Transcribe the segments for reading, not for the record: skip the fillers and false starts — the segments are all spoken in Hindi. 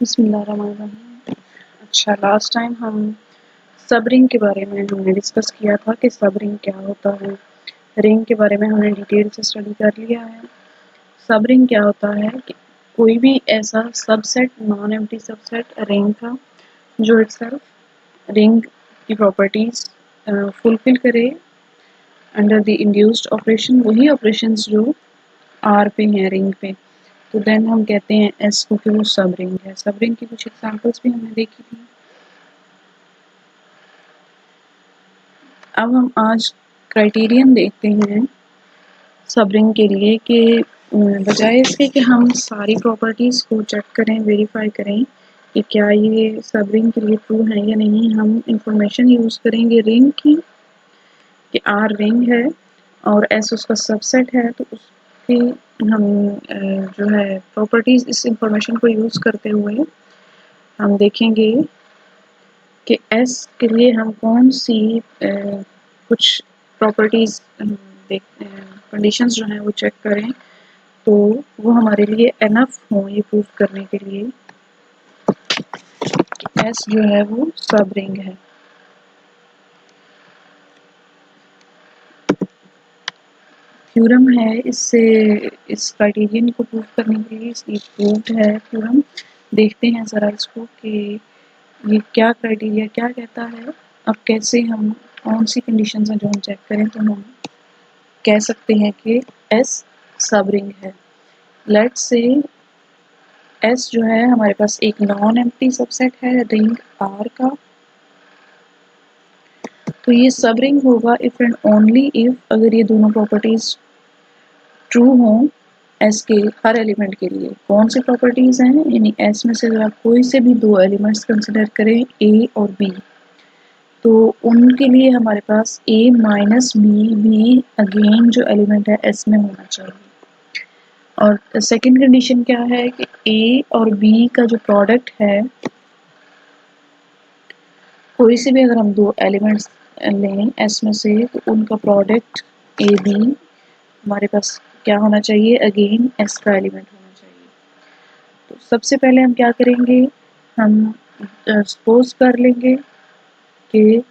बिस्मिल्लाहिर्रहमानिर्रहीम। अच्छा, लास्ट टाइम हम सब रिंग के बारे में हमने डिस्कस किया था कि सब रिंग क्या होता है। रिंग के बारे में हमने डिटेल से स्टडी कर लिया है। सब रिंग क्या होता है कि कोई भी ऐसा subset, non empty subset ring का जो इटसेल्फ रिंग की प्रॉपर्टीज फुलफिल करे अंडर द इंड्यूस्ड ऑपरेशन, वही ऑपरेशंस जो आर पे हैं रिंग पे, तो देन हम कहते हैं एस को कि वो सब रिंग है। सब रिंग की कुछ एग्जांपल्स भी हमने देखी थी। अब हम आज क्राइटेरियन देखते हैं सब रिंग के लिए कि बजाय इसके कि हम सारी प्रॉपर्टीज को चेक करें, वेरीफाई करें कि क्या ये सब रिंग के लिए ट्रू है या नहीं, हम इंफॉर्मेशन यूज करेंगे रिंग की कि आर रिंग है और एस उसका सबसेट है, तो उसकी हम जो है प्रॉपर्टीज, इस इंफॉर्मेशन को यूज करते हुए हम देखेंगे कि एस के लिए हम कौन सी कुछ प्रॉपर्टीज कंडीशंस जो हैं वो चेक करें, तो वो हमारे लिए एनफ हो ये प्रूव करने के लिए कि एस जो है वो सब रिंग है। थ्योरम है, इससे इस क्राइटेरियन को प्रूव करने के लिए ये प्रूव्ड है थ्योरम। देखते हैं ज़रा इसको कि ये क्या क्राइटेरिया क्या कहता है। अब कैसे हम कौन सी कंडीशंस हैं जो हम चेक करें तो हम कह सकते हैं कि एस सब रिंग है। लेट्स से एस जो है हमारे पास एक नॉन एम्प्टी सबसेट है रिंग आर का, तो ये सब रिंग होगा इफ एंड ओनली इफ अगर ये दोनों प्रॉपर्टीज ट्रू हों एस के हर एलिमेंट के लिए। कौन सी प्रॉपर्टीज हैं, यानी एस में से अगर आप कोई से भी दो एलिमेंट्स कंसिडर करें ए और बी, तो उनके लिए हमारे पास a माइनस बी भी अगेन जो एलिमेंट है एस में होना चाहिए। और सेकंड कंडीशन क्या है कि a और b का जो प्रोडक्ट है, कोई से भी अगर हम दो एलिमेंट्स लें एस में से, तो उनका प्रोडक्ट ए बी हमारे पास क्या होना चाहिए, अगेन एस का एलिमेंट होना चाहिए। तो सबसे पहले हम क्या करेंगे, हम सपोज कर लेंगे कि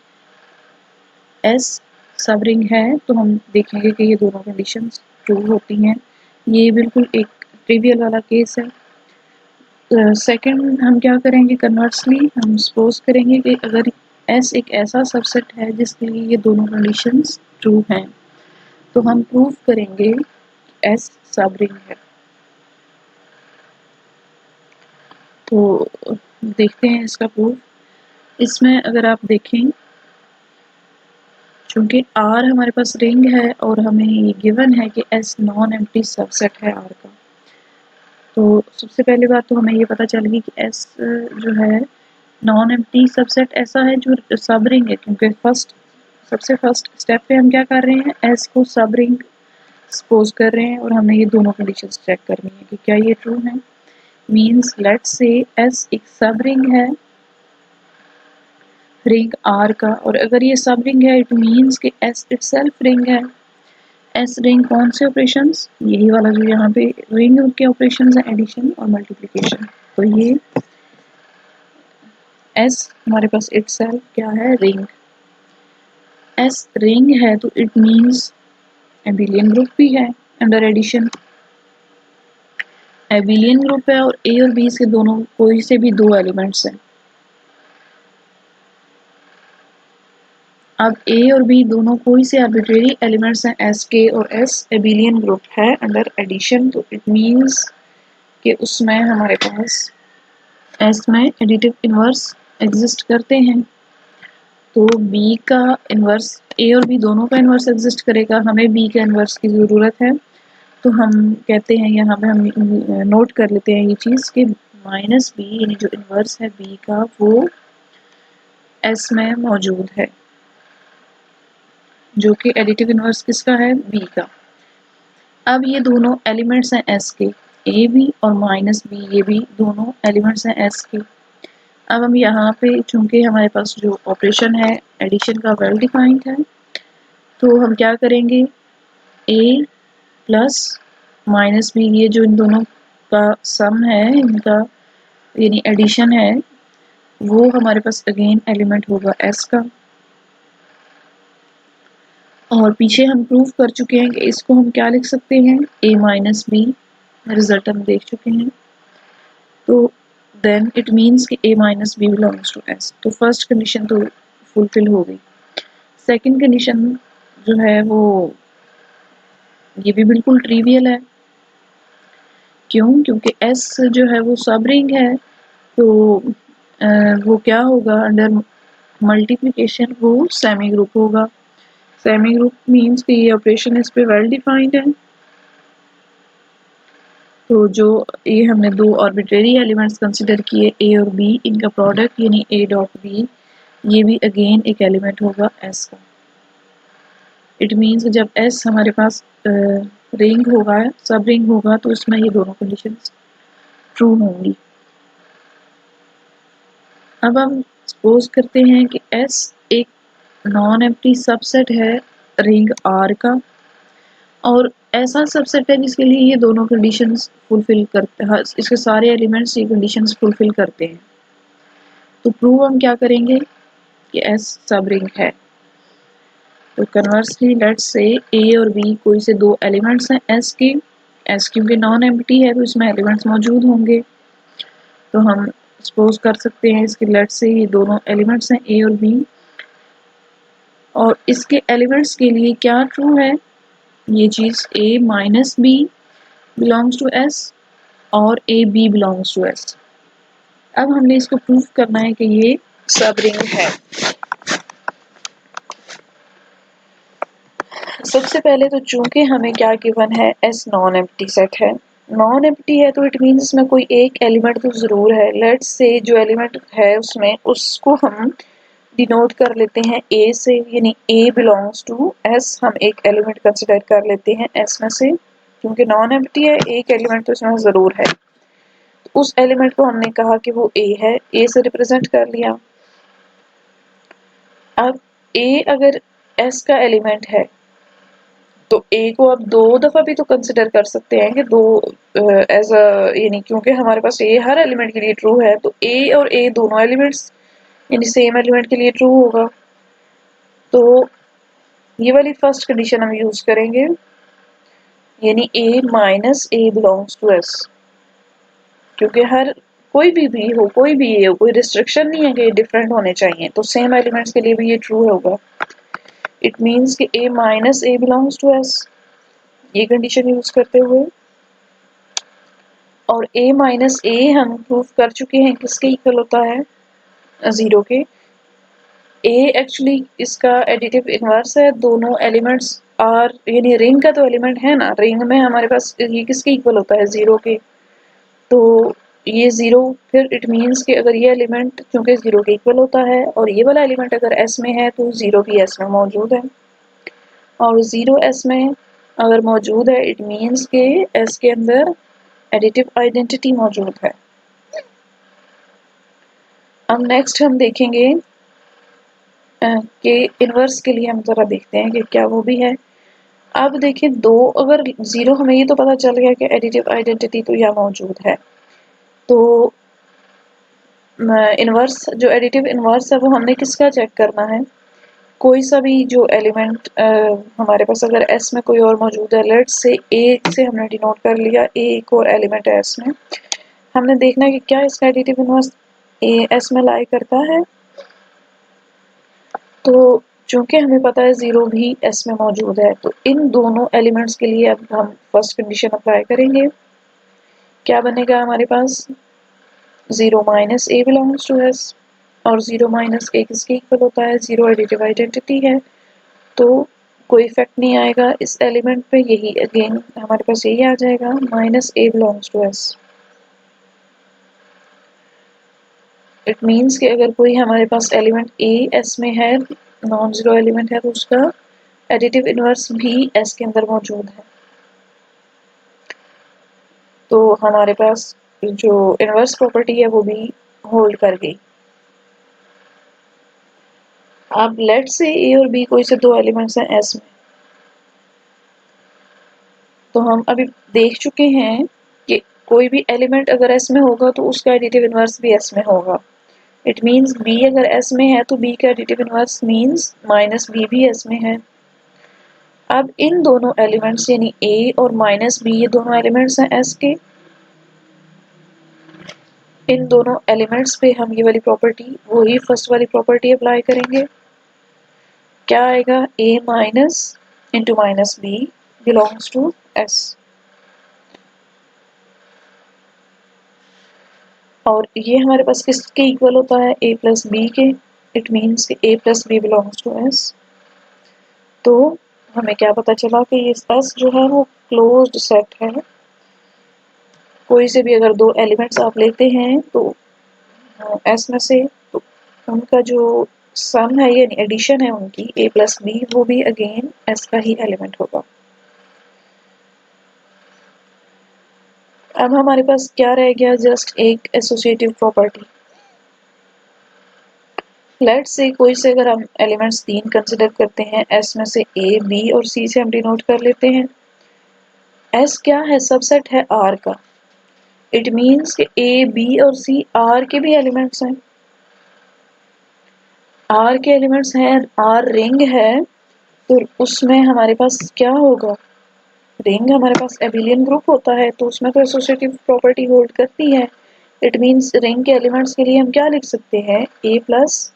एस सब रिंग है, तो हम देखेंगे कि ये दोनों कंडीशंस ट्रू होती हैं। ये बिल्कुल एक ट्रिवियल वाला केस है। सेकंड हम क्या करेंगे, कन्वर्सली हम सपोज करेंगे कि अगर एस एक ऐसा सबसेट है जिसके लिए ये दोनों कंडीशंस ट्रू हैं, तो हम प्रूव करेंगे एस सब रिंग है। तो देखते हैं इसका प्रूफ। इसमें अगर आप देखें, चूंकि R हमारे पास रिंग है और हमें ये गिवन है कि S नॉन एम्प्टी सबसेट है R का, तो सबसे पहली बात तो हमें ये पता चल गई कि S जो है नॉन एम्प्टी सबसेट ऐसा है जो सब रिंग है, क्योंकि सबसे फर्स्ट स्टेप पे हम क्या कर रहे हैं, S को सब रिंग सपोज कर रहे हैं और हमें ये दोनों कंडीशंस चेक करनी है कि क्या ये ट्रू है। मीन्स लेट्स से S एक सब रिंग है रिंग आर का, और अगर ये सब रिंग है इट मीन्स कि एस इटसेल्फ रिंग है। एस रिंग कौन से ऑपरेशंस, यही वाला जो यहाँ पे रिंग के ऑपरेशंस है, एडिशन और मल्टीप्लिकेशन। तो ये एस हमारे पास इटसेल्फ क्या है, रिंग। एस रिंग है तो इट मीन्स एबिलियन ग्रुप भी है अंडर एडिशन। एबिलियन ग्रुप है और ए और बी से दोनों कोई से भी दो एलिमेंट्स हैं। अब ए और बी दोनों कोई से आर्बिट्रेरी एलिमेंट्स हैं, एस के और एस एबिलियन ग्रुप है अंडर एडिशन, तो इट मीन्स कि उसमें हमारे पास एस में एडिटिव इन्वर्स एग्जिस्ट करते हैं। तो बी का इन्वर्स, ए और बी दोनों का इन्वर्स एग्जिस्ट करेगा, हमें बी का इन्वर्स की ज़रूरत है। तो हम कहते हैं, यहाँ पे हम नोट कर लेते हैं ये चीज़ कि माइनस बी यानी जो इन्वर्स है बी का वो एस में मौजूद है, जो कि एडिटिव इन्वर्स किसका है, बी का। अब ये दोनों एलिमेंट्स हैं एस के, ए बी और माइनस बी, ये भी दोनों एलिमेंट्स हैं एस के। अब हम यहाँ पे चूंकि हमारे पास जो ऑपरेशन है एडिशन का वेल डिफाइंड है, तो हम क्या करेंगे, ए प्लस माइनस बी, ये जो इन दोनों का सम है, इनका यानी एडिशन है, वो हमारे पास अगेन एलिमेंट होगा एस का। और पीछे हम प्रूव कर चुके हैं कि इसको हम क्या लिख सकते हैं, a माइनस बी, रिजल्ट हम देख चुके हैं। तो देन इट मीन्स कि a minus B belongs to s। तो फर्स्ट कंडीशन तो फुलफिल हो गई। सेकंड कंडीशन जो है वो ये भी बिल्कुल ट्रिवियल है। क्यों? क्योंकि s जो है वो सब रिंग है, तो वो क्या होगा, अंडर मल्टीप्लिकेशन वो सेमी ग्रुप होगा। सेमी ग्रुप मीन्स कि ये ऑपरेशन इस पे वेल डिफाइंड है। तो जो ये हमने दो आर्बिट्रेरी एलिमेंट्स कंसिडर किए a और b, इनका प्रोडक्ट यानी a डॉट b, ये भी अगेन एक एलिमेंट होगा s का। इट मीन्स जब s हमारे पास रिंग होगा, सब रिंग होगा, तो इसमें ये दोनों कंडीशंस ट्रू होंगी। अब हम सपोज करते हैं कि s एक नॉन एम्प्टी सबसेट है रिंग R का, और ऐसा सबसेट है जिसके लिए ये दोनों कंडीशंस फुलफिल करते हैं, इसके सारे एलिमेंट्स ये कंडीशंस फुलफिल करते हैं। तो प्रूव हम क्या करेंगे कि S सब रिंग है। तो कन्वर्सली लेट्स से A और B कोई से दो एलिमेंट्स हैं S के। S क्योंकि नॉन एम्प्टी है तो इसमें एलिमेंट्स मौजूद होंगे। तो हम सपोज कर सकते हैं इसके लेट्स से ये दोनों एलिमेंट्स हैं A और B, और इसके एलिमेंट्स के लिए क्या ट्रू है, ये चीज़ A minus B belongs to S और A B belongs to S. अब हमने इसको प्रूफ करना है कि ये सब रिंग है। सबसे पहले तो चूंकि हमें क्या गिवन है, एस नॉन एम्प्टी सेट है। नॉन एम्प्टी है तो इट मीन्स इसमें कोई एक एलिमेंट तो जरूर है। लेट्स से जो एलिमेंट है उसमें उसको हम डिनोट कर लेते हैं ए से, यानी ए बिलोंग्स टू एस। हम एक एलिमेंट कंसिडर कर लेते हैं एस में से, क्योंकि नॉन एम्प्टी है, एक एलिमेंट तो इसमें जरूर है। उस एलिमेंट को हमने कहा कि वो ए है, ए से रिप्रेजेंट कर लिया। अब ए अगर एस का एलिमेंट है तो ए को अब दो दफा भी तो कंसिडर कर सकते हैं कि दो एज अ, यानी क्योंकि हमारे पास ए हर एलिमेंट के लिए ट्रू है, तो ए और ए दोनों एलिमेंट्स यानी सेम एलिमेंट के लिए ट्रू होगा। तो ये वाली फर्स्ट कंडीशन हम यूज करेंगे, यानी A minus A belongs to S. क्योंकि हर कोई भी हो, कोई भी ए हो, कोई रिस्ट्रिक्शन नहीं है कि डिफरेंट होने चाहिए, तो सेम एलिमेंट्स के लिए भी ये ट्रू होगा। इट मीन्स कि a minus A belongs to s, ये कंडीशन यूज करते हुए, और a माइनस ए हम प्रूव कर चुके हैं किसके इक्वल होता है, 0 के। a एक्चुअली इसका एडिटिव इनवर्स है, दोनों एलिमेंट्स आर, यानी रिंग का तो एलिमेंट है ना, रिंग में हमारे पास ये किसके इक्वल होता है, 0 के। तो ये 0, फिर इट मीन्स कि अगर ये एलिमेंट चूंकि 0 के इक्वल होता है और ये वाला एलिमेंट अगर s में है तो 0 भी s में मौजूद है, और 0 s में अगर मौजूद है इट मीन्स के s के अंदर एडिटिव आइडेंटिटी मौजूद है। अब नेक्स्ट हम देखेंगे कि इनवर्स के लिए हम जरा देखते हैं कि क्या वो भी है। अब देखिए दो, अगर 0, हमें ये तो पता चल गया कि एडिटिव आइडेंटिटी तो यहाँ मौजूद है। तो इनवर्स, जो एडिटिव इनवर्स है वो हमने किसका चेक करना है, कोई सा भी जो एलिमेंट हमारे पास अगर s में कोई और मौजूद है, लेट्स से a से हमने डिनोट कर लिया, a एक और एलिमेंट है s में, हमने देखना है कि क्या इसका एडिटिव इनवर्स s में लाई करता है। तो चूंकि हमें पता है 0 भी s में मौजूद है, तो इन दोनों एलिमेंट्स के लिए अब हम फर्स्ट कंडीशन अप्लाई करेंगे। क्या बनेगा हमारे पास, 0 minus A belongs to s, और 0 माइनस ए किसके इक्वल होता है, 0 एडिटिव आइडेंटिटी है, तो कोई इफेक्ट नहीं आएगा इस एलिमेंट पे, यही अगेन हमारे पास यही आ जाएगा, minus A belongs to S. It means कि अगर कोई हमारे पास एलिमेंट ए एस में है, नॉन जीरो एलिमेंट है, तो उसका एडिटिव इनवर्स भी एस के अंदर मौजूद है। तो हमारे पास जो इनवर्स प्रॉपर्टी है वो भी होल्ड कर गई। अब लेट से ए और बी कोई से दो एलिमेंट्स हैं एस में, तो हम अभी देख चुके हैं कि कोई भी एलिमेंट अगर S में होगा तो उसका एडिटिव इनवर्स भी S में होगा। इट मीन्स B अगर S में है तो B का additive inverse means minus B भी S में है। अब इन दोनों एलिमेंट्स यानी A और माइनस B ये दोनों एलिमेंट्स हैं S के। इन दोनों एलिमेंट्स पे हम ये वाली प्रॉपर्टी, वही फर्स्ट वाली प्रॉपर्टी अप्लाई करेंगे। क्या आएगा? A minus into minus B belongs to S। और ये हमारे पास किसके इक्वल होता है? A प्लस B के। इट मीन्स कि A plus B belongs to S। तो हमें क्या पता चला कि ये S जो है वो क्लोज्ड सेट है। कोई से भी अगर दो एलिमेंट्स आप लेते हैं तो S में से, तो उनका जो सम है यानी एडिशन है उनकी A प्लस B, वो भी अगेन S का ही एलिमेंट होगा। अब हमारे पास क्या रह गया? जस्ट एक एसोसिएटिव प्रॉपर्टी। लेट्स से कोई से अगर हम एलिमेंट्स 3 कंसिडर करते हैं, S में से A, B और C से हम डिनोट कर लेते हैं। S क्या है? सबसेट है R का। इट मीन्स कि A, B और C R के भी एलिमेंट्स हैं। R के एलिमेंट्स हैं, R रिंग है, तो उसमें हमारे पास क्या होगा? रिंग हमारे पास एबिलियन ग्रुप होता है, तो उसमें तो एसोसिएटिव प्रॉपर्टी होल्ड करती है। इट मीन्स रिंग के एलिमेंट्स के लिए हम क्या लिख सकते हैं? A plus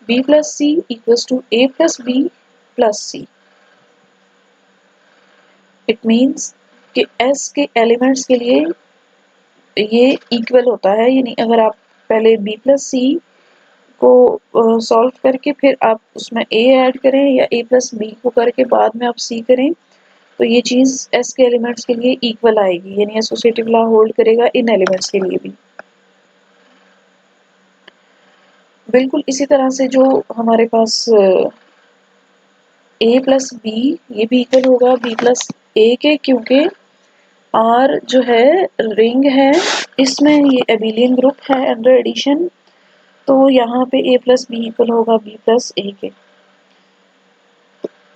B plus C equals to A plus B plus C। It means कि S के एलिमेंट्स के लिए ये इक्वल होता है, यानी अगर आप पहले B प्लस C को सॉल्व करके फिर आप उसमें A ऐड करें या A प्लस B को करके बाद में आप C करें, तो ये चीज़ S के एलिमेंट्स के लिए इक्वल आएगी, यानी एसोसिएटिव लॉ होल्ड करेगा इन एलिमेंट्स के लिए भी। बिल्कुल इसी तरह से जो हमारे पास A प्लस B ये भी इक्वल होगा B प्लस A के, क्योंकि R जो है रिंग है, इसमें ये एबिलियन ग्रुप है अंडर एडिशन, तो यहाँ पे A प्लस B इक्वल होगा B प्लस A के।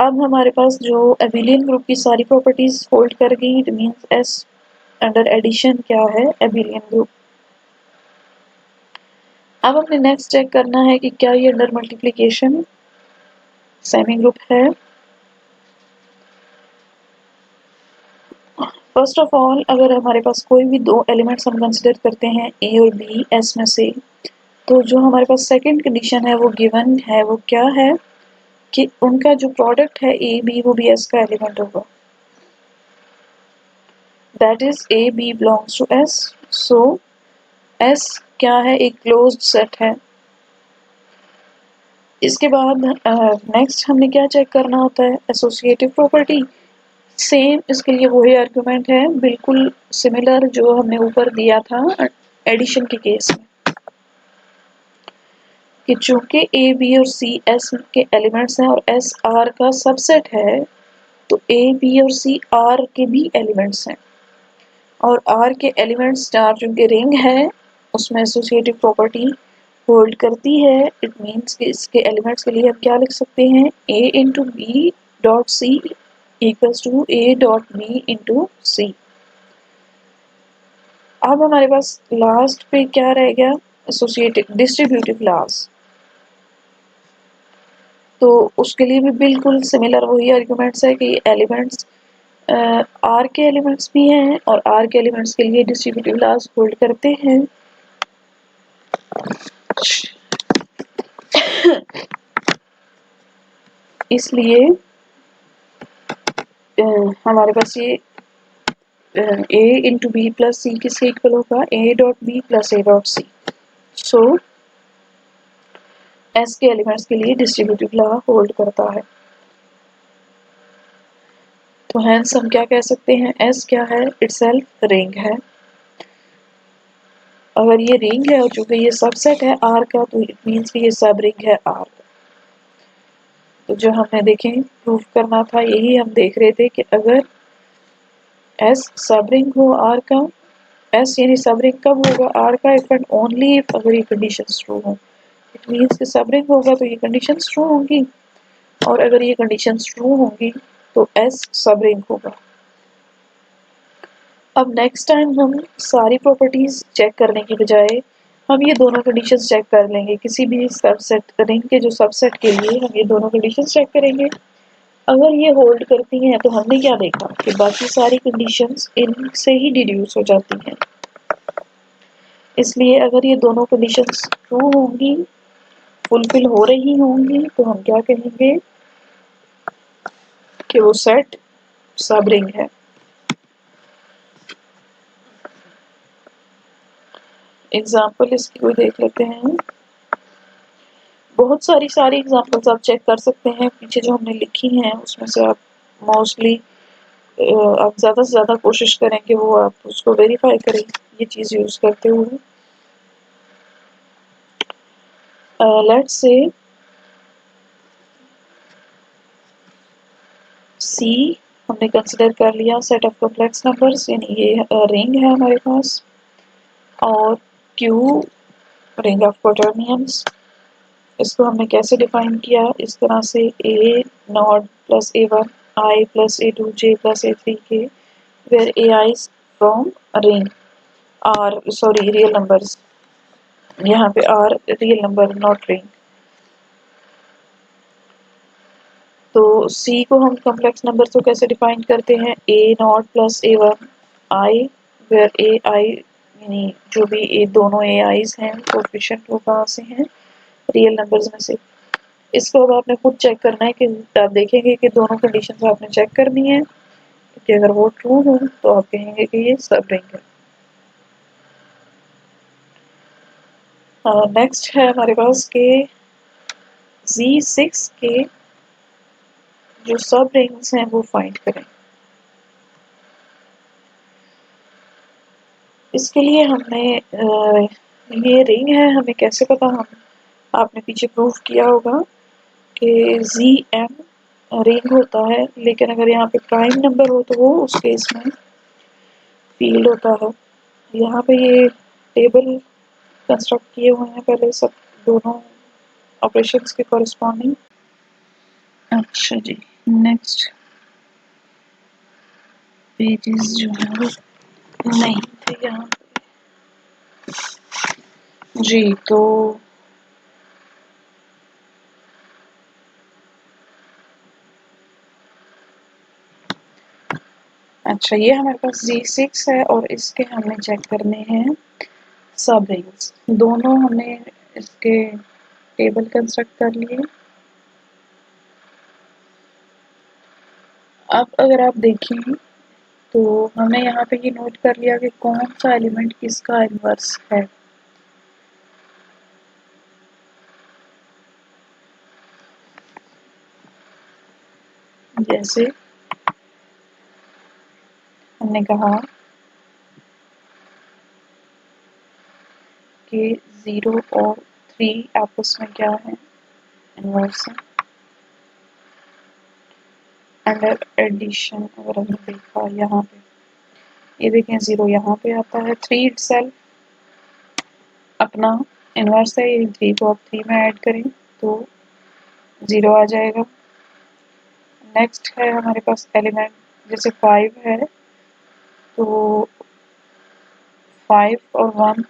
अब हमारे पास जो एबिलियन ग्रुप की सारी प्रॉपर्टीज होल्ड कर गई, it means S under addition क्या है? Abelian group. अब हमने नेक्स्ट चेक करना है कि क्या ये अंडर मल्टीप्लिकेशन सेमी ग्रुप है। फर्स्ट ऑफ ऑल अगर हमारे पास कोई भी दो एलिमेंट्स हम कंसिडर करते हैं A और B S में से, तो जो हमारे पास सेकंड कंडीशन है वो गिवन है, वो क्या है कि उनका जो प्रोडक्ट है A B वो भी S का एलिमेंट होगा। That is A B belongs to S। So S क्या है? एक क्लोज्ड सेट है। इसके बाद नेक्स्ट हमने क्या चेक करना होता है? Associative property. सेम इसके लिए वही आर्गुमेंट है, बिल्कुल सिमिलर जो हमने ऊपर दिया था एडिशन के केस में, कि चूंकि A B और C S के एलिमेंट्स हैं और S R का सबसेट है, तो A B और C R के भी एलिमेंट्स हैं, और R के एलिमेंट्स स्टार चूंकि रिंग है उसमें एसोसिएटिव प्रॉपर्टी होल्ड करती है। इट मीन्स कि इसके एलिमेंट्स के लिए हम क्या लिख सकते हैं? A into B dot C equals to A dot B into C. अब हमारे पास लास्ट पे क्या रह गया? Associative distributive laws. तो उसके लिए भी बिल्कुल सिमिलर वही आर्गुमेंट्स है कि एलिमेंट्स आर के एलिमेंट्स भी हैं और आर के एलिमेंट्स के लिए डिस्ट्रीब्यूटिव लॉज होल्ड करते हैं। इसलिए हमारे पास ये A into B plus C किसके इक्वल होगा? A dot B plus A dot C. So S के एलिमेंट्स के लिए डिस्ट्रीब्यूटिव लॉ होल्ड करता है। तो हेंस हम क्या कह सकते हैं? S क्या है? इटसेल्फ रिंग है। अगर ये रिंग है और चूंकि ये सबसेट है R का, तो इट मीन्स कि ये सब रिंग है R का। तो जो हमने देखें प्रूफ करना था, यही हम देख रहे थे कि अगर S सब रिंग हो R का, S यानी सब रिंग कब होगा R का? इफ एंड ओनली इफ अगर ये कंडीशंस ट्रू हो। इट मीन्स कि सब रिंग होगा तो ये कंडीशंस ट्रू होंगी, और अगर ये कंडीशंस ट्रू होंगी तो S सब रिंग होगा। अब नेक्स्ट टाइम हम सारी प्रॉपर्टीज चेक करने की बजाय हम ये दोनों कंडीशंस चेक कर लेंगे। किसी भी सबसेट रिंग के जो सबसेट के लिए हम ये दोनों कंडीशंस चेक करेंगे। अगर ये होल्ड करती हैं तो हमने क्या देखा कि बाकी सारी कंडीशंस इनसे ही डिड्यूस हो जाती हैं। इसलिए अगर ये दोनों कंडीशंस ट्रू होंगी, फुलफिल हो रही होंगी, तो हम क्या कहेंगे कि वो सेट सब रिंग है। एग्जाम्पल इसकी कोई देख लेते हैं। बहुत सारी एग्जाम्पल्स आप चेक कर सकते हैं पीछे जो हमने लिखी हैं उसमें से आप मोस्टली आप ज़्यादा से ज़्यादा कोशिश करें कि वो आप उसको वेरीफाई करें ये चीज़ यूज़ करते हुए। लेट्स से सी हमने कंसिडर कर लिया सेट ऑफ कॉम्प्लेक्स नंबर्स, यानी ये रिंग है हमारे पास, और क्यू रिंग ऑफ क्वाटर्नियंस। इसको हमने कैसे डिफाइन किया, इस तरह से A naught plus A one I plus A two J plus A three K where A I from ring R sorry real numbers, यहाँ पे R real number not ring. तो सी को हम कॉम्प्लेक्स नंबर को कैसे डिफाइन करते हैं, A naught plus A one I where A I यानी जो भी ए दोनों ए आईज हैं कोएफिशिएंट वो कहाँ से हैं, रियल नंबर्स में से। इसको अब आपने खुद चेक करना है कि आप देखेंगे कि दोनों कंडीशंस आपने चेक करनी है कि अगर वो ट्रू हो तो आप कहेंगे कि ये सब रिंग है। नेक्स्ट है हमारे पास के Z6 के जो सब रिंग्स हैं वो फाइंड करें। इसके लिए हमने ये रिंग है, हमें कैसे पता, हम आपने पीछे प्रूफ किया होगा कि ZM रिंग होता है, लेकिन अगर यहाँ पे प्राइम नंबर हो तो वो उस केस में फील्ड होता है। यहाँ पे ये टेबल कंस्ट्रक्ट किए हुए हैं पहले सब दोनों ऑपरेशंस के कॉरेस्पॉन्डिंग। अच्छा जी, नेक्स्ट पेजेस जो है वो नहीं थे यहाँ जी। तो अच्छा ये हमारे पास Z6 है और इसके हमें चेक करने हैं सब रिंग्स। दोनों हमने इसके टेबल कंस्ट्रक्ट कर लिए। अब अगर आप देखें तो हमने यहाँ पे ये नोट कर लिया कि कौन सा एलिमेंट किसका इन्वर्स है। जैसे हमने कहा कि 0 और 3 आपस में क्या है, इन्वर्स है। अंडर एडिशन अगर हमने देखा यहाँ पे ये देखें 0 यहाँ पे आता है, 3 इटसेल्फ अपना इन्वर्स है, ये 3 को आप 3 में ऐड करें तो 0 आ जाएगा। नेक्स्ट है हमारे पास एलिमेंट जैसे 5 है तो 5 और 1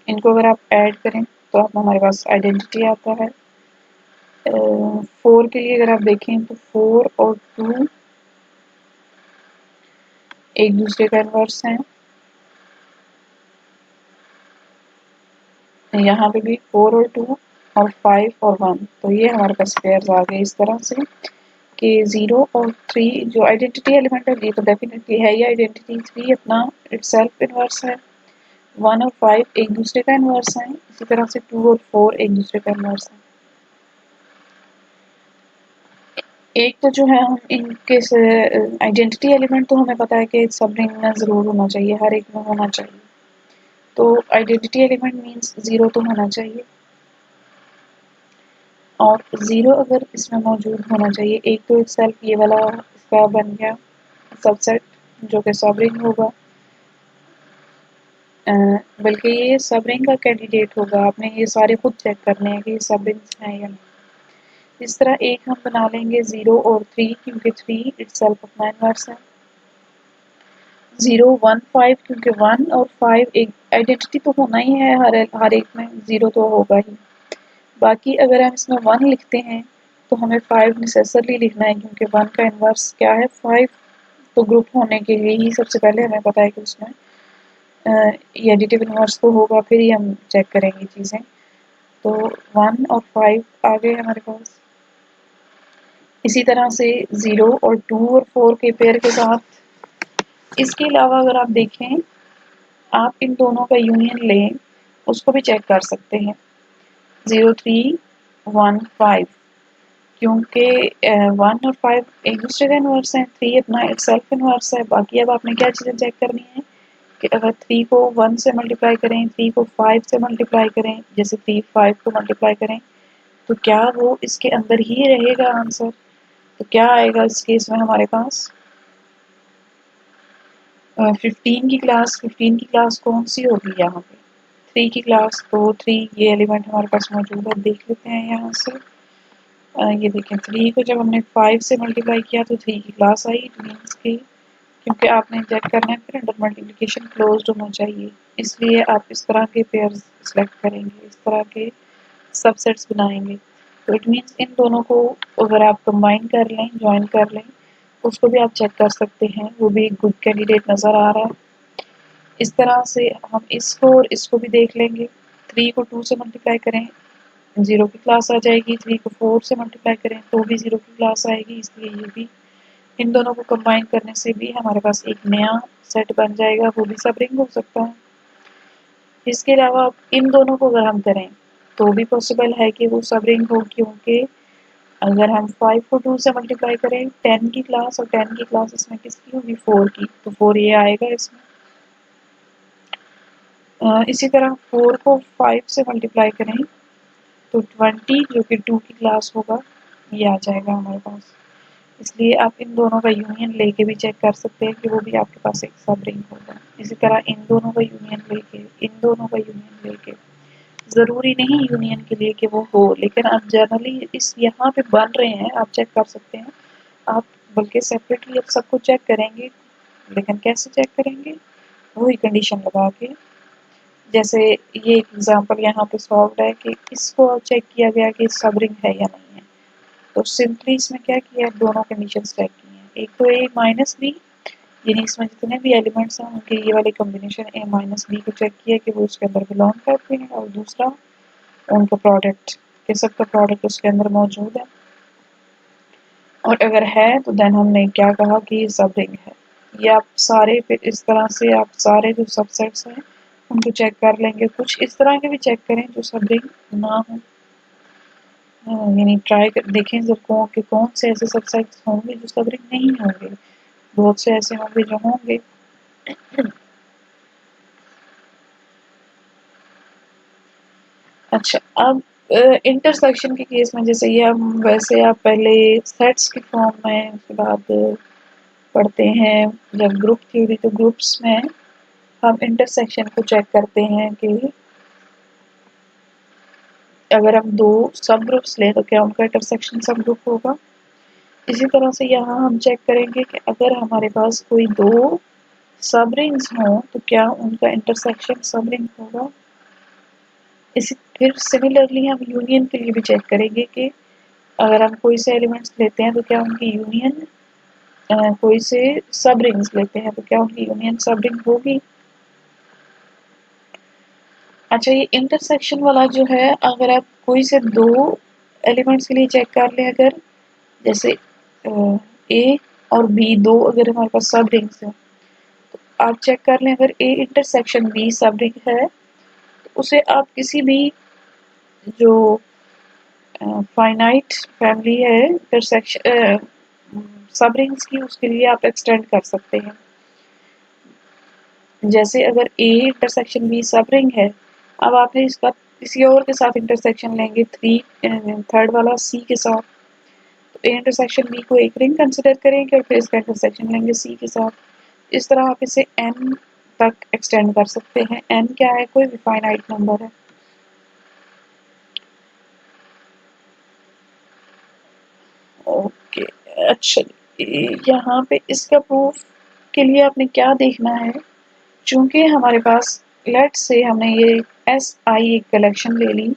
इनको अगर आप ऐड करें तो आप हमारे पास आइडेंटिटी आता है। 4 के लिए अगर आप देखें तो 4 और 2 एक दूसरे का इन्वर्स हैं। यहाँ पे भी 4 और 2 और 5 और 1, तो ये हमारे पास पेयर्स आ गए इस तरह से कि 0 और 3 जो आइडेंटिटी एलिमेंट है ये तो डेफिनेटली है ही आइडेंटिटी, 3 अपना इटसेल्फ इन्वर्स है, 1 और 5 एक दूसरे का इन्वर्स है, इसी तरह से 2 और 4 एक दूसरे का इन्वर्स है। एक तो जो है हम इनके आइडेंटिटी एलिमेंट तो हमें पता है कि सब रिंग में ज़रूर होना चाहिए, हर एक में होना चाहिए, तो आइडेंटिटी एलिमेंट मीन्स 0 तो होना चाहिए और 0 अगर इसमें मौजूद होना चाहिए। एक तो इटसेल्फ ये वाला इसका बन गया सबसेट जो कि सब रिंग होगा, बल्कि ये सब रिंग का कैंडिडेट होगा। आपने ये सारे खुद चेक करने हैं कि ये सब रिंग्स हैं या नहीं। इस तरह एक हम बना लेंगे 0 और 3 क्योंकि 3 इटसेल्फ अपना इन्वर्स है। 0 1 5, क्योंकि 1 और 5 एक आइडेंटिटी तो होना ही है, हर एक में 0 तो होगा ही। बाकी अगर हम इसमें 1 लिखते हैं तो हमें 5 नेसेसरली लिखना है, क्योंकि 1 का इन्वर्स क्या है, 5। तो ग्रुप होने के लिए ही सबसे पहले हमें पता है कि उसमें ये एडिटिव इन्वर्स तो होगा, फिर ही हम चेक करेंगे चीज़ें। तो 1 और 5 आ गए हमारे पास। इसी तरह से 0 और 2 और 4 के पेयर के साथ। इसके अलावा अगर आप देखें, आप इन दोनों का यूनियन लें, उसको भी चेक कर सकते हैं। 0 3 1 5, क्योंकि 1 और 5 एक दूसरे का इन्वर्स है, 3 अपना सेल्फ इन्वर्स है। बाकी अब आपने क्या चीज़ें चेक करनी है कि अगर 3 को 1 से मल्टीप्लाई करें, 3 को 5 से मल्टीप्लाई करें, जैसे 3 5 को मल्टीप्लाई करें, तो क्या वो इसके अंदर ही रहेगा आंसर? तो क्या आएगा इस केस में हमारे पास? 15 की क्लास कौन सी होगी यहाँ पे? 3 की क्लास। तो 3 ये एलिमेंट हमारे पास मौजूद है, देख लेते हैं यहाँ से। ये देखें, 3 को जब हमने 5 से मल्टीप्लाई किया तो 3 की क्लास आई, इट मीन्स की, क्योंकि आपने चेक करना है फिर अंडर मल्टीप्लिकेशन क्लोज्ड होना चाहिए, इसलिए आप इस तरह के पेयर्स सेलेक्ट करेंगे, इस तरह के सबसेट्स बनाएंगे। तो इट मीन्स इन दोनों को अगर आप कंबाइन कर लें, ज्वाइन कर लें, उसको भी आप चेक कर सकते हैं, वो भी एक गुड कैंडिडेट नज़र आ रहा है। इस तरह से हम इसको और इसको भी देख लेंगे। 3 को 2 से मल्टीप्लाई करें, 0 की क्लास आ जाएगी। 3 को 4 से मल्टीप्लाई करें तो भी 0 की क्लास आएगी, इसलिए ये भी इन दोनों को कंबाइन करने से भी हमारे पास एक नया सेट बन जाएगा, वो भी सब रिंग हो सकता है। इसके अलावा इन दोनों को अगर हम करें तो भी पॉसिबल है कि वो सब रिंग हो, क्योंकि अगर हम 5 को 2 से मल्टीप्लाई करें, 10 की क्लास, और 10 की क्लास इसमें किसकी होगी, 4 की, तो 4 ये आएगा इसमें। इसी तरह 4 को 5 से मल्टीप्लाई करें तो 20, जो कि 2 की क्लास होगा, ये आ जाएगा हमारे पास। इसलिए आप इन दोनों का यूनियन लेके भी चेक कर सकते हैं कि वो भी आपके पास एक सब रिंग होगा। इसी तरह इन दोनों का यूनियन लेके, इन दोनों का यूनियन लेके, ज़रूरी नहीं यूनियन के लिए कि वो हो, लेकिन आप जनरली इस यहाँ पे बन रहे हैं, आप चेक कर सकते हैं। आप बल्कि सेपरेटली अब सबको चेक करेंगे, लेकिन कैसे चेक करेंगे, वही कंडीशन लगा के। जैसे ये एग्जांपल यहाँ पे सॉल्व है कि इसको चेक किया गया कि सब रिंग है या नहीं है, तो सिंपली इसमें क्या किया, दोनों कंडीशन चेक की हैं। एक तो ए माइनस बी, यानी इसमें जितने भी एलिमेंट्स हैं उनके ये वाले कॉम्बिनेशन ए माइनस बी को चेक किया कि वो उसके अंदर बिलोंग करते हैं, और दूसरा उनका प्रोडक्ट, कि सबका प्रोडक्ट उसके अंदर मौजूद है, और अगर है तो देन हमने क्या कहा कि ये सब रिंग है। ये आप सारे, फिर इस तरह से आप सारे जो सबसेट्स हैं उनको चेक कर लेंगे। कुछ इस तरह के भी चेक करें जो सब रिंग ना हो, यानी ट्राई कर देखें जब कि कौन से ऐसे सबसेट्स होंगे जो सब रिंग नहीं होंगे। बहुत से ऐसे होंगे जो होंगे। अच्छा, अब इंटरसेक्शन के केस में जैसे ये हम वैसे आप पहले सेट्स की फॉर्म में, उसके बाद पढ़ते हैं जब ग्रुप थ्योरी, तो ग्रुप्स में हम इंटरसेक्शन को चेक करते हैं कि अगर हम दो सब ग्रुप्स लें तो क्या उनका इंटरसेक्शन सब ग्रुप होगा। इसी तरह से यहाँ हम चेक करेंगे कि अगर हमारे पास कोई दो सब रिंग्स हों तो क्या उनका इंटरसेक्शन सब रिंग होगा। इसी फिर सिमिलरली हम यूनियन के लिए भी चेक करेंगे कि अगर हम कोई से एलिमेंट्स लेते हैं तो क्या उनकी यूनियन, कोई से सब रिंग्स लेते हैं तो क्या उनकी यूनियन सब रिंग होगी। अच्छा, ये इंटरसेक्शन वाला जो है, अगर आप कोई से दो एलिमेंट्स के लिए चेक कर लें, अगर जैसे ए और बी दो अगर हमारे पास सब रिंग्स हैं, तो आप चेक कर लें अगर ए इंटरसेक्शन बी सब रिंग है, तो उसे आप किसी भी जो फाइनाइट फैमिली है इंटरसेक्शन सब रिंग्स की, उसके लिए आप एक्सटेंड कर सकते हैं। जैसे अगर ए इंटरसेक्शन बी सब रिंग है, अब आपने इसका किसी और के साथ इंटरसेक्शन लेंगे, थर्ड वाला सी के साथ, तो ए इंटरसेक्शन बी को एक रिंग कंसिडर करेंगे और फिर इसका इंटरसेक्शन लेंगे सी के साथ। इस तरह आप इसे एन तक एक्सटेंड कर सकते हैं। एन क्या है, कोई भी फाइनाइट नंबर है। ओके, अच्छा, यहाँ पे इसका प्रूफ उसके लिए आपने क्या देखना है, चूंकि हमारे पास लेट से हमने ये एस आई एक कलेक्शन ले ली,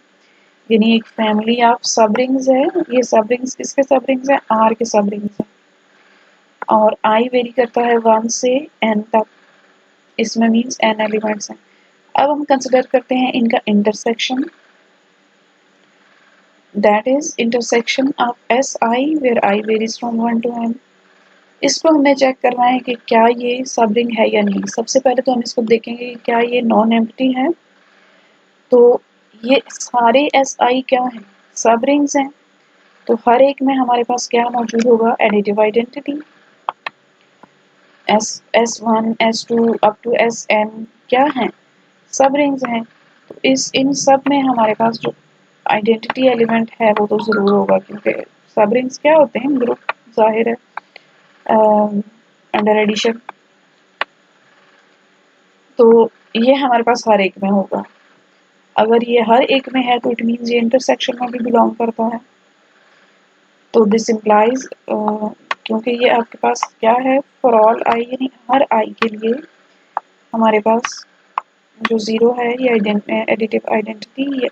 यानी एक फैमिली ऑफ सब रिंग्स है। ये सब रिंग्स किसके सब रिंग्स हैं? आर के सब रिंग्स हैं, और आई वेरी करता है 1 से n तक, इसमें मीन्स n एलिमेंट्स हैं। अब हम कंसिडर करते हैं इनका intersection, that is intersection of S i where i varies from 1 to n। इसको हमें चेक करना है कि क्या ये सब रिंग है या नहीं। सबसे पहले तो हम इसको देखेंगे कि क्या ये नॉन एम्प्टी है। तो ये सारे एस आई क्या हैं? सब रिंग्स हैं। तो हर एक में हमारे पास क्या मौजूद होगा? Additive identity. S1 S2 up to Sn क्या हैं? सब रिंग्स हैं। तो इन सब में हमारे पास जो आइडेंटिटी एलिमेंट है वो तो ज़रूर होगा, क्योंकि सब रिंग्स क्या होते हैं? ग्रुप, जाहिर है, अंडर एडिशन। तो ये हमारे पास हर एक में होगा। अगर ये हर एक में है तो इट मीन्स ये इंटरसेक्शन में भी बिलोंग करता है। तो दिस इम्प्लाइज, क्योंकि ये आपके पास क्या है? फॉर ऑल आई, यानी हर आई के लिए हमारे पास जो ज़ीरो है ये एडिटिव आइडेंटिटी, ये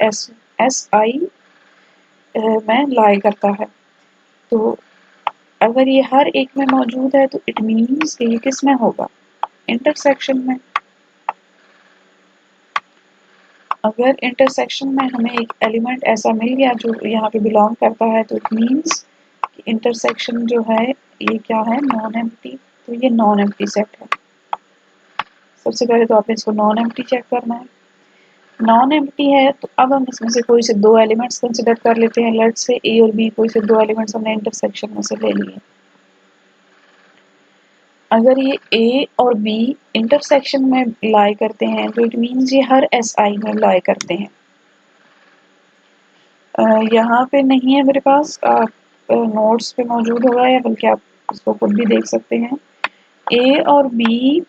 एस आई में लाई करता है। तो अगर ये हर एक में मौजूद है तो इट मीन्स कि ये किस में होगा? इंटरसेक्शन में। अगर इंटरसेक्शन में हमें एक एलिमेंट ऐसा मिल गया जो यहाँ पे बिलोंग करता है तो इट मीन्स कि इंटरसेक्शन जो है ये क्या है? Non empty. तो ये नॉन एम्प्टी सेट है। सबसे पहले तो आपने इसको नॉन एम्प्टी चेक करना है। नॉन एम्प्टी है तो अब हम इसमें से कोई से दो एलिमेंट्स कंसिडर कर लेते हैं। लेट से ए और बी, कोई से दो एलिमेंट्स हमने इंटरसेक्शन में से ले लिए। अगर ये ए और बी इंटरसेक्शन में लाई करते हैं तो इट मीन्स ये हर एस आई में लाई करते हैं। यहाँ पे नहीं है मेरे पास, आप नोट्स पे मौजूद होगा, या बल्कि आप इसको खुद भी देख सकते हैं। ए और बी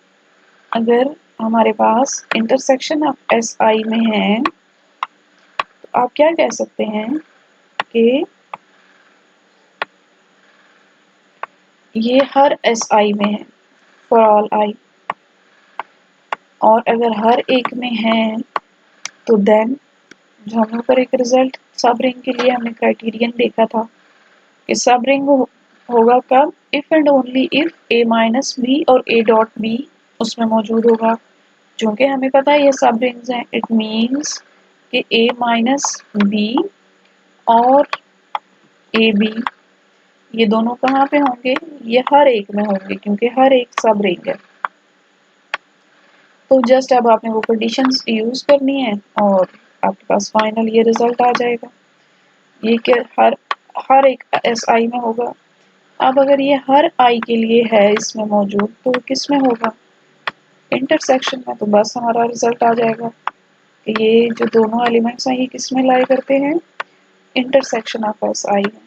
अगर हमारे पास इंटरसेक्शन ऑफ एस आई में है तो आप क्या कह सकते हैं कि ये हर एस आई में है, फॉर ऑल आई। और अगर हर एक में है तो देन जो हमने ऊपर एक रिजल्ट सब रिंग के लिए हमने क्राइटेरियन देखा था कि सब रिंग होगा कब? If and only if A minus B और ए डॉट बी उसमें मौजूद होगा। क्योंकि हमें पता है ये सब रिंग्स हैं, इट मीन्स कि ए माइनस बी और ए बी ये दोनों कहाँ पे होंगे? ये हर एक में होंगे, क्योंकि हर एक सब रिंग है। तो जस्ट अब आपने वो कंडीशंस यूज करनी है और आपके पास फाइनल ये रिजल्ट आ जाएगा। ये कि हर एक एस आई में होगा। अब अगर ये हर आई के लिए है इसमें मौजूद तो किस में होगा? इंटरसेक्शन में। तो बस हमारा रिजल्ट आ जाएगा कि ये जो दोनों एलिमेंट्स हैं ये किस में लाई करते हैं? इंटरसेक्शन ऑफ एस आई में,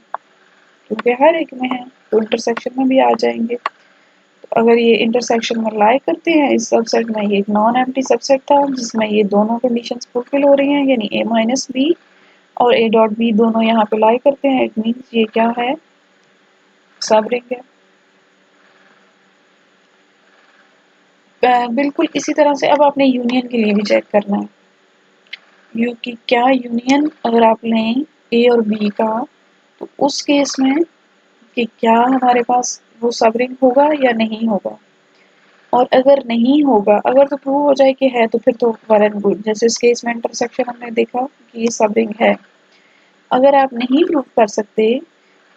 क्योंकि हर एक में है तो इंटरसेक्शन में भी आ जाएंगे। तो अगर ये इंटरसेक्शन में लाई करते हैं इस सबसेट में, ये एक नॉन एम्प्टी सबसेट था जिसमें ये दोनों कंडीशंस फुलफिल हो रही हैं, यानी ए माइनस बी और ए डॉट बी दोनों यहाँ पे लाई करते हैं। इट मीन्स ये क्या है? सब रिंग है। बिल्कुल इसी तरह से अब आपने यूनियन के लिए भी चेक करना है, क्योंकि क्या यूनियन अगर आप लें ए और बी का तो उस केस में कि क्या हमारे पास वो सब रिंग होगा या नहीं होगा। और अगर नहीं होगा, अगर तो प्रूव हो जाए कि है तो फिर तो वेल एंड गुड। जैसे इस केस में इंटरसेक्शन हमने देखा कि ये सब रिंग है। अगर आप नहीं प्रूव कर सकते,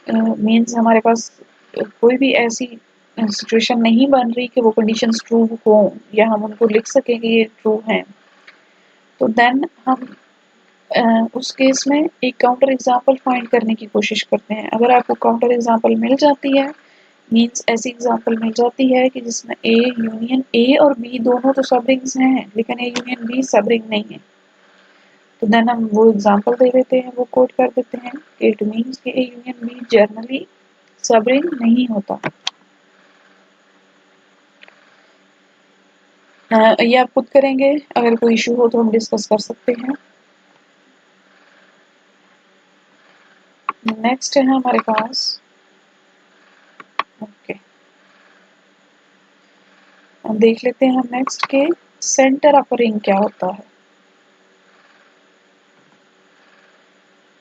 मीन्स हमारे पास कोई भी ऐसी सिचुएशन नहीं बन रही कि वो कंडीशंस ट्रू हो या हम उनको लिख सकें कि ये ट्रू हैं, तो देन हम उस केस में एक काउंटर एग्जांपल फाइंड करने की कोशिश करते हैं। अगर आपको काउंटर एग्जांपल मिल जाती है, मीन्स ऐसी एग्जांपल मिल जाती है कि जिसमें ए यूनियन ए और बी दोनों तो सब रिंग्स हैं लेकिन ए यूनियन बी सब रिंग नहीं है, तो देन हम वो एग्जांपल दे देते हैं, वो कोट कर देते हैं कि इट मीन्स कि ए यूनियन बी जनरली सब रिंग नहीं होता। ये आप खुद करेंगे, अगर कोई इशू हो तो हम डिस्कस कर सकते हैं। नेक्स्ट है हमारे पास, ओके, अब देख लेते हैं हम नेक्स्ट के सेंटर ऑफ रिंग क्या होता है।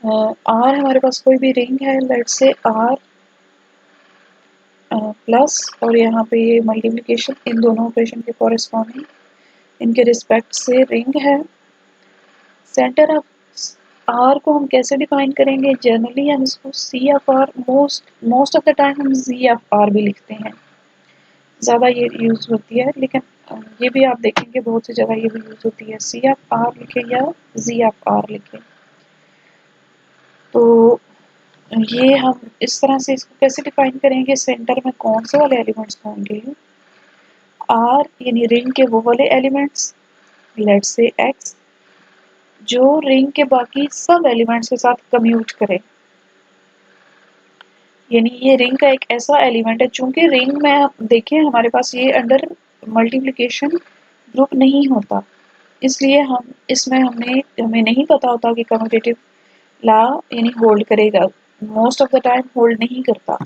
आर हमारे पास कोई भी रिंग है, लेट्स से आर प्लस और यहाँ पे ये मल्टीप्लिकेशन इन दोनों ऑपरेशन के कॉरेस्पॉन्डिंग इनके रिस्पेक्ट से रिंग है। सेंटर ऑफ आर को हम कैसे डिफाइन करेंगे? जनरली हम इसको C of R, most of the time हम जी ऑफ आर भी लिखते हैं, ज़्यादा ये यूज़ होती है, लेकिन ये भी आप देखेंगे बहुत सी जगह ये भी यूज़ होती है, सी ऑफ आर लिखे या जी ऑफ आर लिखे। तो ये हम इस तरह से इसको कैसे डिफाइन करेंगे? सेंटर में कौन से वाले एलिमेंट्स होंगे? आर यानी रिंग के वो वाले एलिमेंट्स, लेट्स से एक्स, जो रिंग के बाकी सब एलिमेंट्स के साथ कम्यूट करें। यानी ये रिंग का एक ऐसा एलिमेंट है, चूंकि रिंग में आप देखें हमारे पास ये अंडर मल्टीप्लिकेशन ग्रुप नहीं होता, इसलिए हम इसमें हमें नहीं पता होता कि कम्यूटेटिव ला यानी होल्ड करेगा, most of the time hold नहीं करता।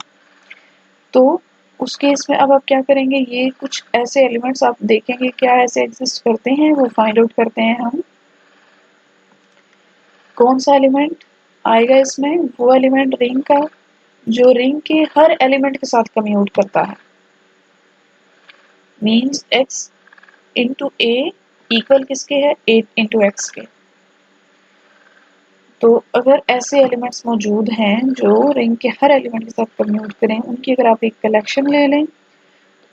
तो उस केस में अब आप क्या करेंगे? ये कुछ ऐसे एलिमेंट्स आप देखेंगे क्या ऐसे एग्जिस्ट करते हैं, वो फाइंड आउट करते हैं हम। कौन सा एलिमेंट आएगा इसमें? वो एलिमेंट रिंग का जो रिंग के हर एलिमेंट के साथ कम्यूट करता है, मीन्स x इंटू ए इक्वल किसके है? 8 इंटू एक्स के। तो अगर ऐसे एलिमेंट्स मौजूद हैं जो रिंग के हर एलिमेंट के साथ कम्यूट करें, उनकी अगर आप एक कलेक्शन ले लें,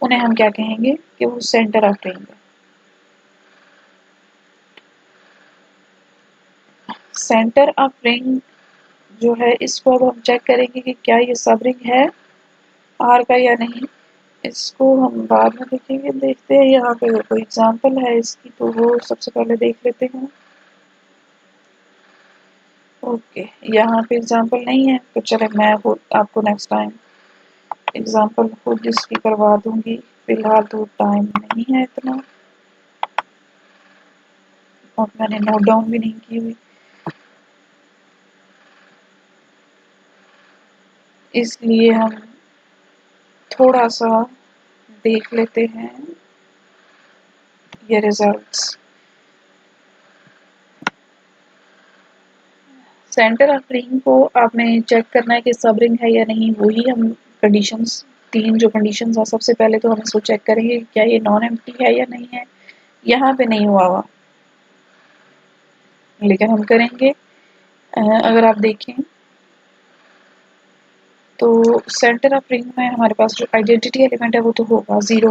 उन्हें हम क्या कहेंगे कि वो सेंटर ऑफ रिंग है। सेंटर ऑफ रिंग जो है इसको अब हम चेक करेंगे कि क्या ये सब रिंग है आर का या नहीं। इसको हम बाद में देखेंगे। देखते हैं यहाँ पे कोई एग्जांपल है इसकी, तो वो सबसे पहले देख लेते हैं। ओके, यहाँ पे एग्जांपल नहीं है, तो चले मैं आपको नेक्स्ट टाइम एग्जांपल खुद इसकी करवा दूंगी, फिलहाल तो टाइम नहीं है इतना और मैंने नोट डाउन भी नहीं की हुई, इसलिए हम थोड़ा सा देख लेते हैं ये रिजल्ट्स। सेंटर ऑफ रिंग को आपने चेक करना है कि सब रिंग है या नहीं, वही हम कंडीशंस, तीन जो कंडीशंस है, सबसे पहले तो हम इसको चेक करेंगे कि क्या ये नॉन एम्प्टी है या नहीं है। यहाँ पे नहीं हुआ, लेकिन हम करेंगे। अगर आप देखें तो सेंटर ऑफ रिंग में हमारे पास जो आइडेंटिटी एलिमेंट है वो तो होगा ज़ीरो।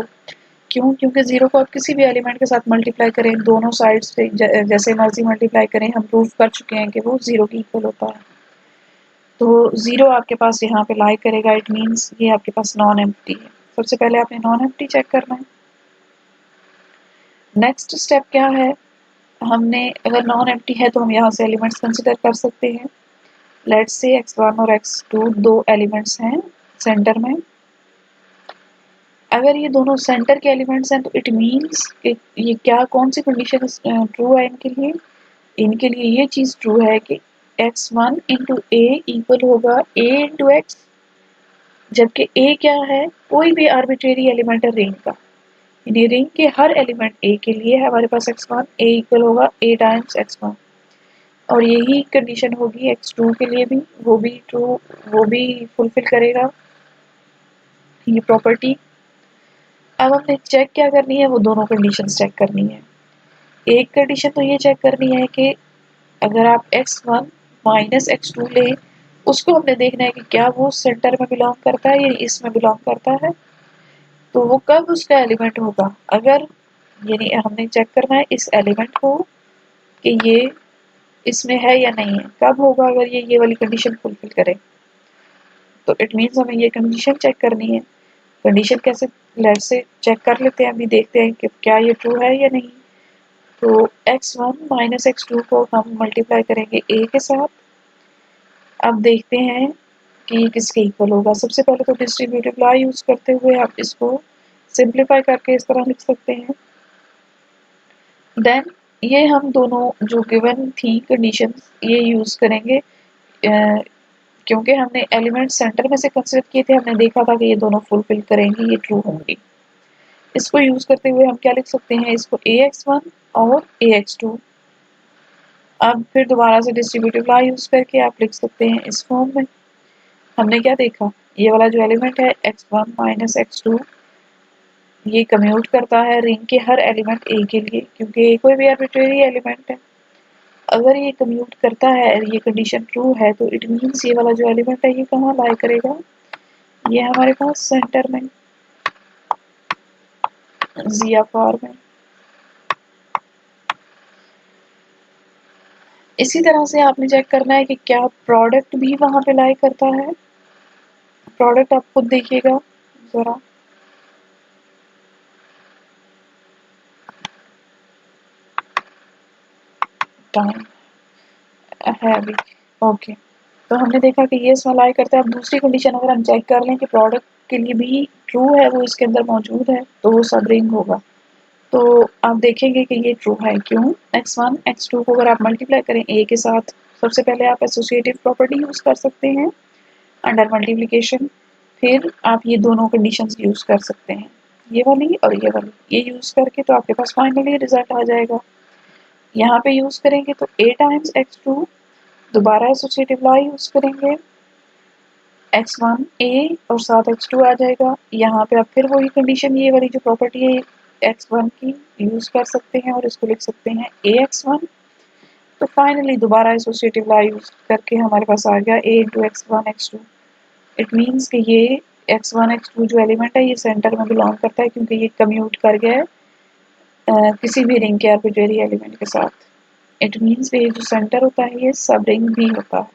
क्यों? क्योंकि ज़ीरो को आप किसी भी एलिमेंट के साथ मल्टीप्लाई करें, दोनों साइड्स पे जैसे मर्जी मल्टीप्लाई करें, हम प्रूव कर चुके हैं कि वो ज़ीरो की इक्वल होता है। तो ज़ीरो आपके पास यहाँ पे लाई करेगा, इट मीन्स ये आपके पास नॉन एम्प्टी है। सबसे पहले आपने नॉन एम्प्टी चेक करना है। नेक्स्ट स्टेप क्या है? हमने अगर नॉन एम्प्टी है तो हम यहाँ से एलिमेंट्स कंसिडर कर सकते हैं। लेट्स से x1 और x2 दो एलिमेंट्स हैं सेंटर में। अगर ये दोनों सेंटर के एलिमेंट्स हैं तो इट मीन्स कि ये क्या, कौन सी कंडीशन ट्रू है इनके लिए? इनके लिए ये चीज़ ट्रू है कि x1 इंटू ए इक्वल होगा a इंटू एक्स, जबकि a क्या है? कोई भी आर्बिट्रेरी एलिमेंट है रिंग का, यानी रिंग के हर एलिमेंट a के लिए है हमारे पास x1, a इक्वल होगा a टाइम्स x1, और यही कंडीशन होगी x2 के लिए भी, वो भी ट्रू, वो भी फुलफिल करेगा ये प्रॉपर्टी। अब हमने चेक क्या करनी है? वो दोनों कंडीशंस चेक करनी है। एक कंडीशन तो ये चेक करनी है कि अगर आप x1 माइनस x2 ले, उसको हमने देखना है कि क्या वो सेंटर में बिलोंग करता है या इसमें बिलोंग करता है, तो वो कब उसका एलिमेंट होगा। अगर यानी हमने चेक करना है इस एलिमेंट को कि ये इसमें है या नहीं है, कब होगा? अगर ये वाली कंडीशन फुलफिल करे, तो इट मीन्स हमें ये कंडीशन चेक करनी है। कंडीशन कैसे? लेट्स से चेक कर लेते हैं, अभी देखते हैं कि क्या ये ट्रू है या नहीं। तो x1 माइनस x2 को हम मल्टीप्लाई करेंगे a के साथ। अब देखते हैं कि किसके इक्वल होगा। सबसे पहले तो डिस्ट्रीब्यूटिव लॉ यूज़ करते हुए आप इसको सिंप्लीफाई करके इस तरह लिख सकते हैं। देन ये हम दोनों जो गिवन थी कंडीशंस ये यूज़ करेंगे, क्योंकि हमने एलिमेंट सेंटर में से कंसिडर किए थे, हमने देखा था कि ये दोनों फुलफिल करेंगी, ये ट्रू होंगी। इसको यूज करते हुए हम क्या लिख सकते हैं, इसको ax1 और ax2। अब फिर दोबारा से डिस्ट्रीब्यूटिव लॉ यूज करके आप लिख सकते हैं इस फॉर्म में। हमने क्या देखा, ये वाला जो एलिमेंट है x1 माइनस x2, ये कम्यूट करता है रिंग के हर एलिमेंट a के लिए, क्योंकि a कोई भी आर्बिट्रेरी एलिमेंट है। अगर ये कम्यूट करता है, ये कंडीशन ट्रू है, तो इट मीन्स ये वाला जो एलिमेंट है ये कहाँ लाई करेगा, ये हमारे पास सेंटर में, ZFR में। इसी तरह से आपने चेक करना है कि क्या प्रोडक्ट भी वहां पे लाई करता है। प्रोडक्ट आप खुद देखिएगा जरा, टाइम है अभी, ओके। तो हमने देखा कि ये इसमें लाई करता है। अब दूसरी कंडीशन अगर हम चेक कर लें कि प्रोडक्ट के लिए भी ट्रू है, वो इसके अंदर मौजूद है, तो वो सब रिंग होगा। तो आप देखेंगे कि ये ट्रू है। क्यों? x1 x2 को अगर आप मल्टीप्लाई करें a के साथ, सबसे पहले आप एसोसिएटिव प्रॉपर्टी यूज कर सकते हैं अंडर मल्टीप्लिकेशन, फिर आप ये दोनों कंडीशंस यूज कर सकते हैं, ये वाली और ये वाली, ये यूज करके तो आपके पास फाइनली रिजल्ट आ जाएगा। यहाँ पे यूज करेंगे तो a टाइम्स x2, दोबारा एसोसिएटिव लॉ यूज करेंगे, x1 a और साथ x2 आ जाएगा। यहाँ पे आप फिर वही कंडीशन, ये वाली जो प्रॉपर्टी है x1 की, यूज कर सकते हैं और इसको लिख सकते हैं ax1। तो फाइनली दोबारा एसोसिएटिव लॉ यूज करके हमारे पास आ गया a into x1 x2। It means कि ये x1 x2 जो एलिमेंट है ये सेंटर में बिलोंग करता है, क्योंकि ये कम्यूट कर गया है किसी भी रिंग के आर्बिट्रेरी एलिमेंट के साथ। इट मीन्स ये जो सेंटर होता है ये सब रिंग भी होता है।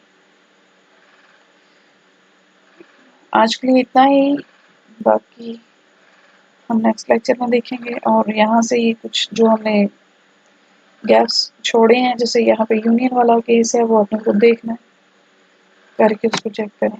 आज के लिए इतना ही, बाकी हम नेक्स्ट लेक्चर में देखेंगे। और यहाँ से ये कुछ जो हमने गैप्स छोड़े हैं, जैसे यहाँ पे यूनियन वाला केस है, वो अपने को देखना है, करके उसको चेक करें।